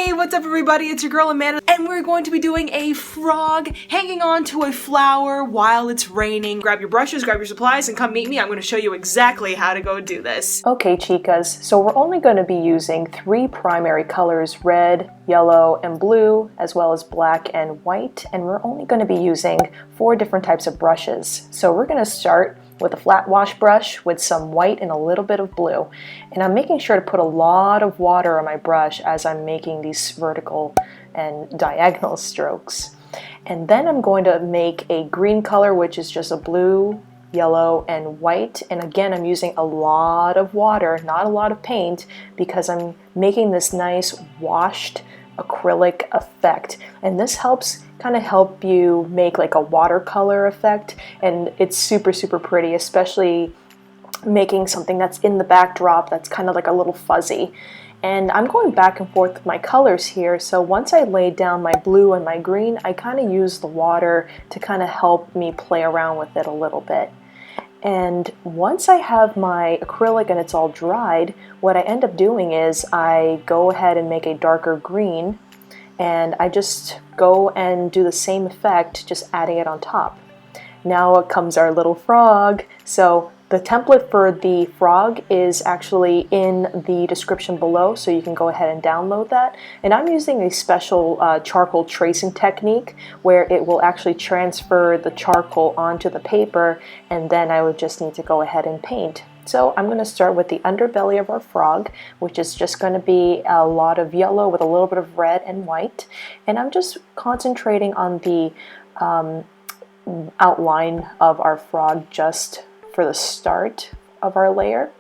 Hey, what's up everybody? It's your girl Amanda, and we're going to be doing a frog hanging on to a flower while it's raining. Grab your brushes, grab your supplies, and come meet me. I'm going to show you exactly how to go do this. Okay, chicas, so we're only going to be using 3 primary colors, red, yellow, and blue, as well as black and white, and we're only going to be using 4 different types of brushes. So we're going to start with a flat wash brush with some white and a little bit of blue. And I'm making sure to put a lot of water on my brush as I'm making these vertical and diagonal strokes. And then I'm going to make a green color, which is just a blue, yellow, and white. And again, I'm using a lot of water, not a lot of paint, because I'm making this nice washed acrylic effect. And this helps help you make like a watercolor effect, and it's super pretty, especially making something that's in the backdrop that's kind of like a little fuzzy. And I'm going back and forth with my colors here, so once I laid down my blue and my green, I kind of use the water to kind of help me play around with it a little bit. And once I have my acrylic and it's all dried, what I end up doing is I go ahead and make a darker green, and I just go and do the same effect, just adding it on top. Now comes our little frog. So the template for the frog is actually in the description below, so you can go ahead and download that. And I'm using a special charcoal tracing technique where it will actually transfer the charcoal onto the paper, and then I would just need to go ahead and paint. So I'm going to start with the underbelly of our frog, which is just going to be a lot of yellow with a little bit of red and white. And I'm just concentrating on the outline of our frog just for the start of our layer.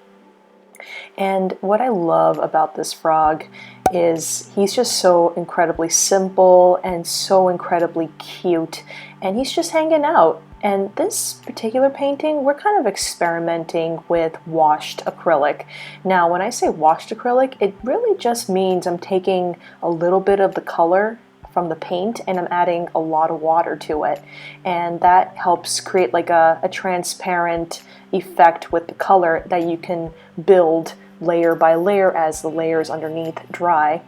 And what I love about this frog is he's just so incredibly simple and so incredibly cute, and he's just hanging out. And this particular painting, we're kind of experimenting with washed acrylic. Now, when I say washed acrylic, it really just means I'm taking a little bit of the color from the paint and I'm adding a lot of water to it. And that helps create like a transparent effect with the color that you can build layer by layer as the layers underneath dry.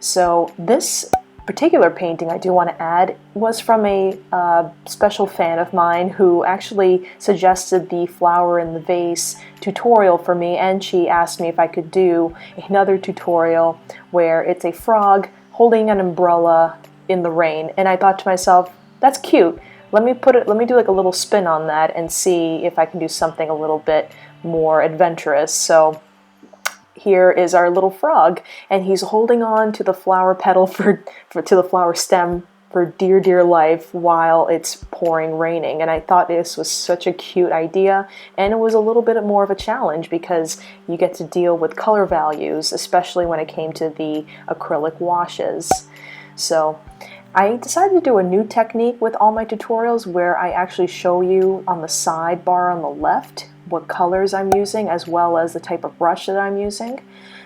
So this particular painting I do want to add was from a special fan of mine who actually suggested the flower in the vase tutorial for me, and she asked me if I could do another tutorial where it's a frog holding an umbrella in the rain. And I thought to myself, that's cute. Let me do like a little spin on that and see if I can do something a little bit more adventurous. So here is our little frog, and he's holding on to the flower petal to the flower stem for dear life while it's raining. And I thought this was such a cute idea, and it was a little bit more of a challenge because you get to deal with color values, especially when it came to the acrylic washes. So I decided to do a new technique with all my tutorials where I actually show you on the sidebar on the left what colors I'm using, as well as the type of brush that I'm using.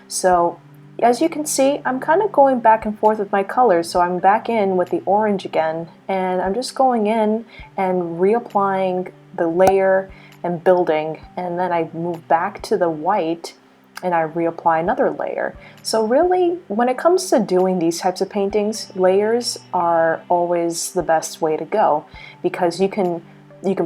So as you can see, I'm kind of going back and forth with my colors. So I'm back in with the orange again, and I'm just going in and reapplying the layer and building, and then I move back to the white and I reapply another layer. So really, when it comes to doing these types of paintings, layers are always the best way to go, because you can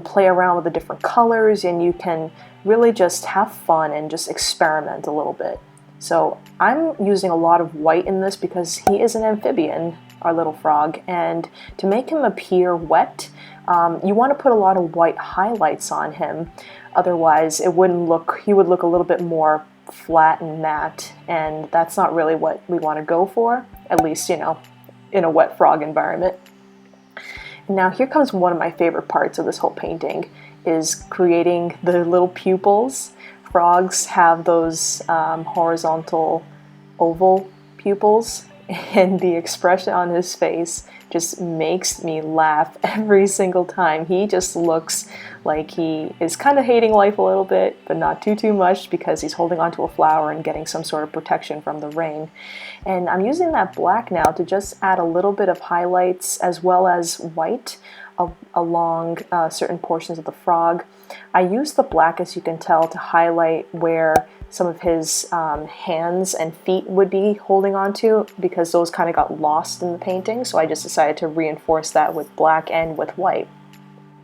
play around with the different colors and you can really just have fun and just experiment a little bit. So I'm using a lot of white in this because he is an amphibian, our little frog, and to make him appear wet, you want to put a lot of white highlights on him. Otherwise, he would look a little bit more flat and matte, and that's not really what we want to go for, at least, in a wet frog environment. Now here comes one of my favorite parts of this whole painting, is creating the little pupils. Frogs have those horizontal oval pupils, and the expression on his face just makes me laugh every single time. He just looks like he is kind of hating life a little bit, but not too much, because he's holding onto a flower and getting some sort of protection from the rain. And I'm using that black now to just add a little bit of highlights as well as white along certain portions of the frog. I use the black, as you can tell, to highlight where some of his hands and feet would be holding onto, because those kind of got lost in the painting. So I just decided to reinforce that with black and with white.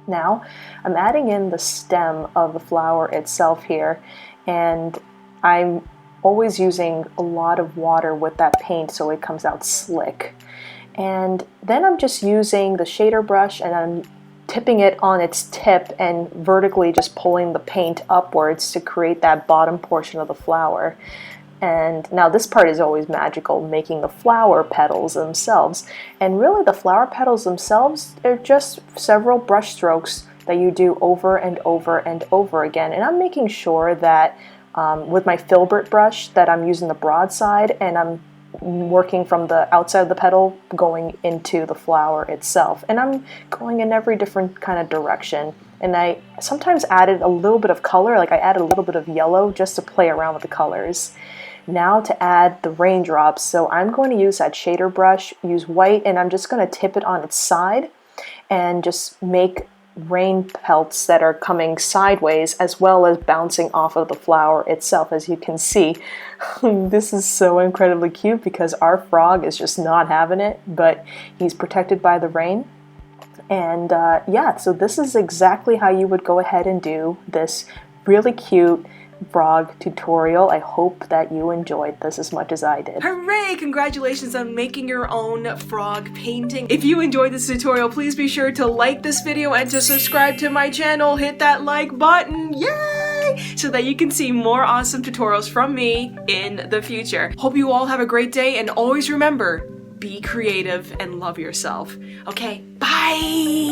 Now I'm adding in the stem of the flower itself here, and I'm always using a lot of water with that paint so it comes out slick. And then I'm just using the shader brush and I'm tipping it on its tip and vertically just pulling the paint upwards to create that bottom portion of the flower. And now this part is always magical, making the flower petals themselves. And really the flower petals themselves, they're just several brush strokes that you do over and over and over again. And I'm making sure that with my filbert brush that I'm using the broad side, and I'm working from the outside of the petal going into the flower itself, and I'm going in every different kind of direction. And I sometimes added a little bit of color, like I added a little bit of yellow just to play around with the colors. Now to add the raindrops, so I'm going to use that shader brush, use white, and I'm just going to tip it on its side and just make rain pelts that are coming sideways as well as bouncing off of the flower itself. As you can see, this is so incredibly cute because our frog is just not having it, but he's protected by the rain. And yeah, so this is exactly how you would go ahead and do this really cute frog tutorial. I hope that you enjoyed this as much as I did. Hooray! Congratulations on making your own frog painting. If you enjoyed this tutorial, please be sure to like this video and to subscribe to my channel. Hit that like button, yay! So that you can see more awesome tutorials from me in the future. Hope you all have a great day, and always remember, be creative and love yourself. Okay, bye!